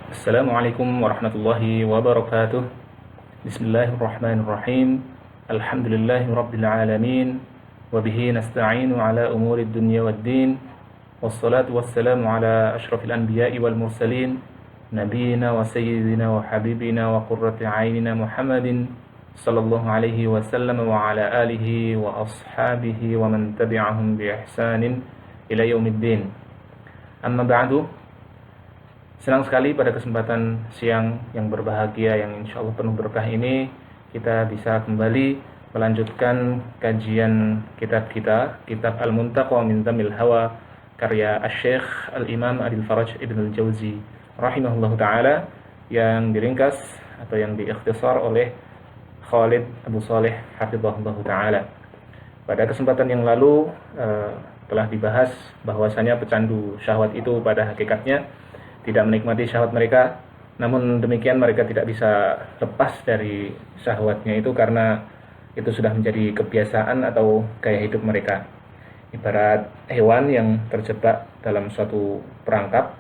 Assalamualaikum warahmatullahi wabarakatuh. Bismillahirrahmanirrahim. Alhamdulillahi rabbil alamin. Wabihi nasta'inu ala umuri dunya waddin. Wassalatu wassalamu ala ashrafil anbiya'i wal mursalin. Nabiyina wa sayyidina wa habibina wa qurrati a'yunina Muhammadin sallallahu alaihi wasallam wa ala alihi wa ashabihi wa man tabi'ahum bi ihsanin ila yaumiddin. Amma ba'du. Senang sekali pada kesempatan siang yang berbahagia, yang insya Allah penuh berkah ini, kita bisa kembali melanjutkan kajian kitab kita, kitab Al-Muntaqa min Dhammil Hawa, karya Asy-Syaikh Al-Imam Abil Faraj Ibn Al-Jauzi rahimahullahu ta'ala, yang diringkas atau yang diikhtisar oleh Khalid Abu Saleh hafizahullahu ta'ala. Pada kesempatan yang lalu telah dibahas bahwasanya pecandu syahwat itu pada hakikatnya tidak menikmati syahwat mereka, namun demikian mereka tidak bisa lepas dari syahwatnya itu karena itu sudah menjadi kebiasaan atau gaya hidup mereka. Ibarat hewan yang terjebak dalam suatu perangkap,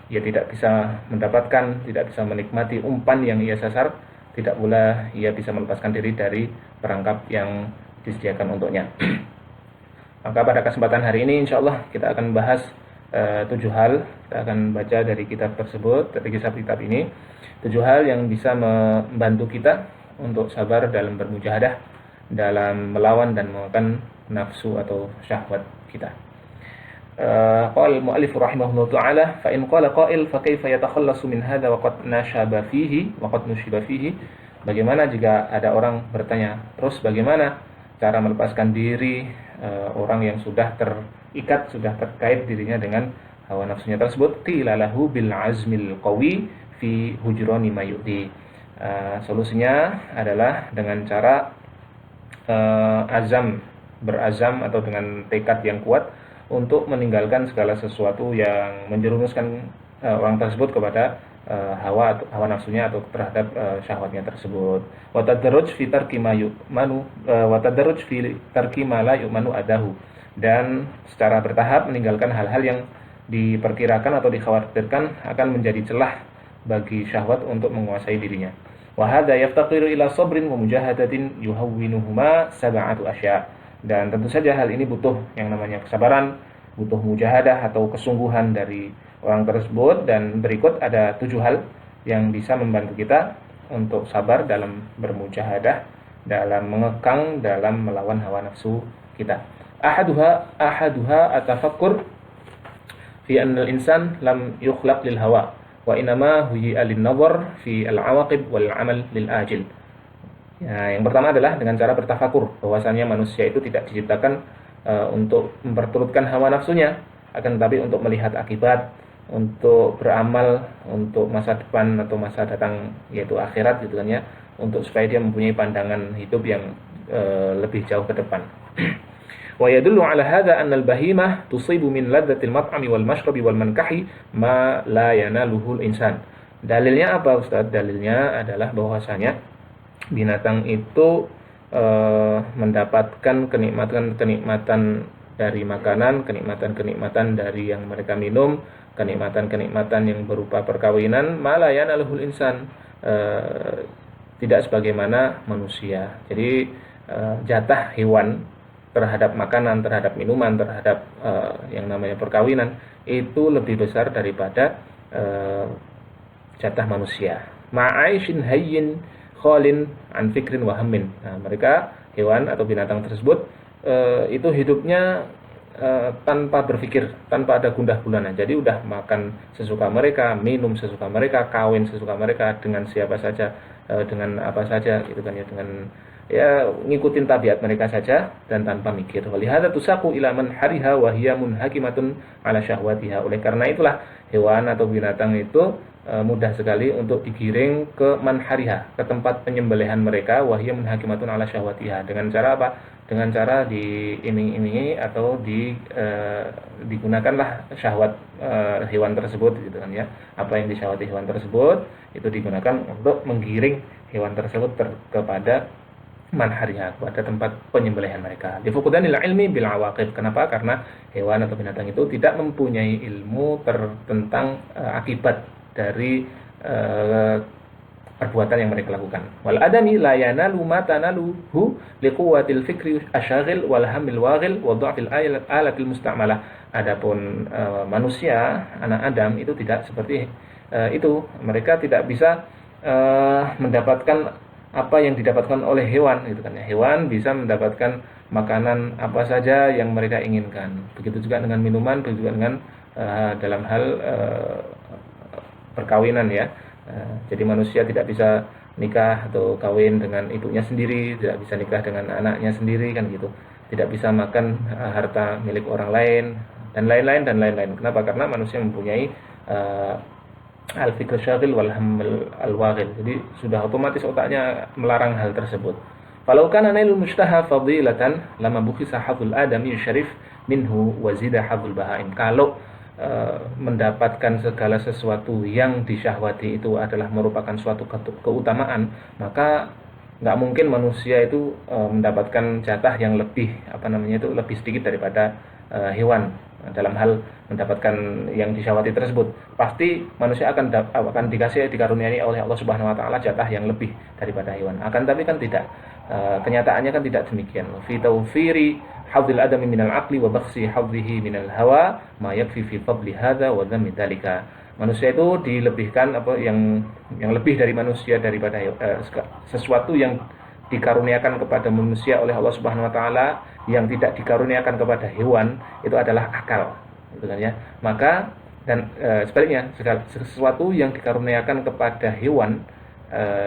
ia tidak bisa mendapatkan, tidak bisa menikmati umpan yang ia sasar, tidak pula ia bisa melepaskan diri dari perangkap yang disediakan untuknya. Maka pada kesempatan hari ini insya Allah kita akan membahas 7 hal. Kita akan baca dari kitab tersebut, dari kitab ini 7 hal yang bisa membantu kita untuk sabar dalam bermujahadah, dalam melawan dan mengalahkan nafsu atau syahwat kita. Qala al-mu'allif rahimahullah ta'ala, fa in qala qa'il fa kaifa yatakhallasu min hadha wa qad nashaba fihi wa qad nushiba fihi. Bagaimana jika ada orang bertanya, terus bagaimana cara melepaskan diri orang yang sudah terikat, sudah terkait dirinya dengan hawa nafsunya tersebut? Qila lahu bil azmil qawi fi hujrani ma yu'ti. Solusinya adalah dengan cara berazam atau dengan tekad yang kuat untuk meninggalkan segala sesuatu yang menjerumuskan orang tersebut kepada hawa nafsunya atau terhadap syahwatnya tersebut. Wa tadarruj fi tarki ma yu'manu wa tadarruj fi tarki ma la yu'manu adahu. Dan secara bertahap meninggalkan hal-hal yang diperkirakan atau dikhawatirkan akan menjadi celah bagi syahwat untuk menguasai dirinya. Wa hadza yaftaqiru ila sabrin wa mujahadatin yuhawwinuhuma sab'atu asya'. Dan tentu saja hal ini butuh yang namanya kesabaran, butuh mujahadah atau kesungguhan dari orang tersebut, dan berikut ada 7 hal yang bisa membantu kita untuk sabar dalam bermujahadah, dalam mengekang, dalam melawan hawa nafsu kita. Ahaduha atafakkur fi anna al-insan lam yukhlaq lil hawa wa inama huyi'a lin nazar fi al-awaqib wal amal lil ajil. Ya, yang pertama adalah dengan cara bertafakur bahwasanya manusia itu tidak diciptakan untuk memperturutkan hawa nafsunya, akan tetapi untuk melihat akibat, untuk beramal untuk masa depan atau masa datang, yaitu akhirat gitu kan ya, untuk supaya dia mempunyai pandangan hidup yang lebih jauh ke depan. Wa yadullu ala hadha anna al-bahimah tusibu min ladzatil mat'ami wal mashrabi wal mankahi ma la yanaluhu al-insan. Dalilnya apa Ustaz? Dalilnya adalah bahwasanya binatang itu mendapatkan kenikmatan dari makanan, kenikmatan dari yang mereka minum, kenikmatan yang berupa perkawinan, ma la yanaluhu al-insan, tidak sebagaimana manusia. Jadi jatah hewan terhadap makanan, terhadap minuman, terhadap yang namanya perkawinan itu lebih besar daripada jatah manusia. Ma'aishin hayyin khalin an fikrin wa hammin. Nah, mereka hewan atau binatang tersebut itu hidupnya tanpa berpikir, tanpa ada gundah gulana. Jadi udah makan sesuka mereka, minum sesuka mereka, kawin sesuka mereka dengan siapa saja, dengan apa saja gitu kan ya, dengan ya ngikutin tabiat mereka saja dan tanpa mikir. Walihada tusaku ila man hariha wa hiya munhakimatun ala syahwatiha. Oleh karena itulah hewan atau binatang itu mudah sekali untuk digiring ke manhariha, ke tempat penyembelihan mereka, wa hiya munhakimatun ala syahwatiha. Dengan cara apa? Dengan cara diiming-imingi atau digunakanlah syahwat hewan tersebut gitu kan ya. Apa yang disyahwati hewan tersebut itu digunakan untuk menggiring hewan tersebut kepada manhariha, pada tempat penyembelihan mereka. Difuqdanil ilmi bil awaqib. Kenapa? Karena hewan atau binatang itu tidak mempunyai ilmu tentang akibat dari perbuatan yang mereka lakukan. Wal adami la yanalu ma tanaluhu liquwatil fikri asyagil wal hamil waghil wa dha'fil alatil musta'malah. Adapun manusia, anak Adam itu tidak seperti itu. Mereka tidak bisa mendapatkan apa yang didapatkan oleh hewan, gitu kan ya. Hewan bisa mendapatkan makanan apa saja yang mereka inginkan. Begitu juga dengan minuman, begitu juga dengan dalam hal perkawinan ya. Jadi manusia tidak bisa nikah atau kawin dengan ibunya sendiri, tidak bisa nikah dengan anaknya sendiri kan gitu. Tidak bisa makan harta milik orang lain dan lain-lain dan lain-lain. Kenapa? Karena manusia mempunyai al-fikr syagil wal haml al-waghil. Jadi sudah otomatis otaknya melarang hal tersebut. Falau kana nailul mushtaha fadilatan lama bukhisa hadzul adami syarif minhu wa zida hadzul bahaim. Kalau mendapatkan segala sesuatu yang disyahwati itu adalah merupakan suatu keutamaan, maka nggak mungkin manusia itu mendapatkan jatah yang lebih lebih sedikit daripada hewan dalam hal mendapatkan yang disyahwati tersebut. Pasti manusia akan dikaruniai oleh Allah Subhanahu wa taala jatah yang lebih daripada hewan. Akan tapi kan tidak. Kenyataannya kan tidak demikian. Fi tawfiri hadzil adami minal aqli wa bakhsi hadzih minal hawa ma yakfi fi fadli hadza wa dhammi dzalika. Manusia itu dilebihkan yang lebih dari manusia daripada sesuatu yang dikaruniakan kepada manusia oleh Allah Subhanahu wa taala yang tidak dikaruniakan kepada hewan itu adalah akal, gitu kan ya. Maka dan sebaliknya sesuatu yang dikaruniakan kepada hewan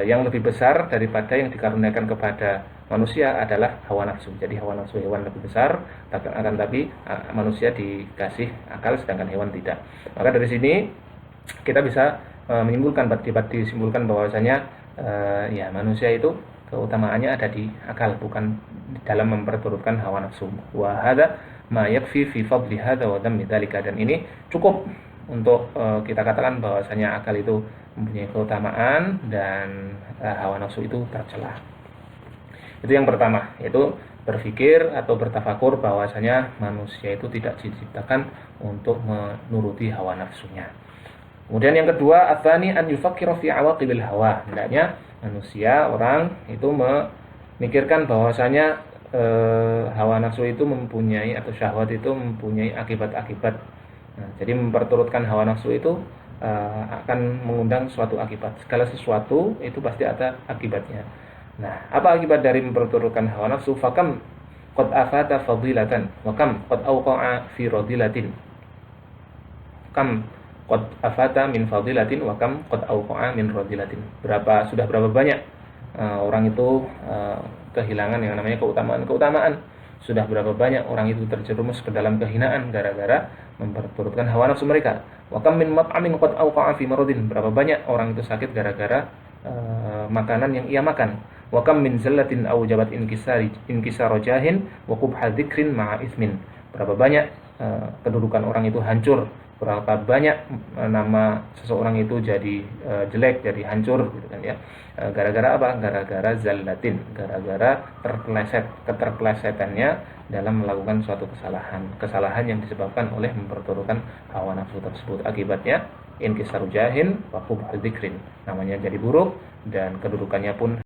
yang lebih besar daripada yang dikaruniakan kepada manusia adalah hawa nafsu. Jadi hawa nafsu hewan lebih besar, akan tapi manusia dikasih akal sedangkan hewan tidak. Maka dari sini kita bisa disimpulkan bahwasanya ya manusia itu keutamaannya ada di akal, bukan dalam memperturutkan hawa nafsu. Wa hadza ma yakfi fi fadli hadza wa dhammi dzalika. Dan ini cukup untuk kita katakan bahwasanya akal itu mempunyai keutamaan dan hawa nafsu itu tercela. Itu yang pertama, yaitu berpikir atau bertafakur bahwasanya manusia itu tidak diciptakan untuk menuruti hawa nafsunya. Kemudian yang kedua, atsani an yufakkira fi awaqibil hawa. Hendaknya manusia, orang itu memikirkan bahwasanya hawa nafsu itu mempunyai atau syahwat itu mempunyai akibat-akibat. Nah, jadi memperturutkan hawa nafsu itu akan mengundang suatu akibat. Segala sesuatu itu pasti ada akibatnya. Nah, apa akibat dari memperturutkan hawa nafsu? Fakam qad afata fadilatan wa kam qad awqa'a fi radilatin. Kam qad afata min fadilatin wa kam qad awqa'a min radilatin. Sudah berapa banyak orang itu kehilangan yang namanya keutamaan. Sudah berapa banyak orang itu terjerumus ke dalam kehinaan gara-gara memperturutkan hawa nafsu mereka. Wa kam min mat'amin qad awqa'a fi maradin. Berapa banyak orang itu sakit gara-gara makanan yang ia makan. Wa kam min zallatin aw jabat inkisar jahin wa qubha dzikrin ma'a ismin. Berapa banyak kedudukan orang itu hancur, berapa banyak nama seseorang itu jadi jelek, jadi hancur gitu kan ya. Gara-gara apa? Gara-gara zallatin, gara-gara keterpelesetannya dalam melakukan suatu kesalahan yang disebabkan oleh memperturutkan hawa nafsu tersebut. Akibatnya inkisar jahin wa qubha dzikrin, namanya jadi buruk dan kedudukannya pun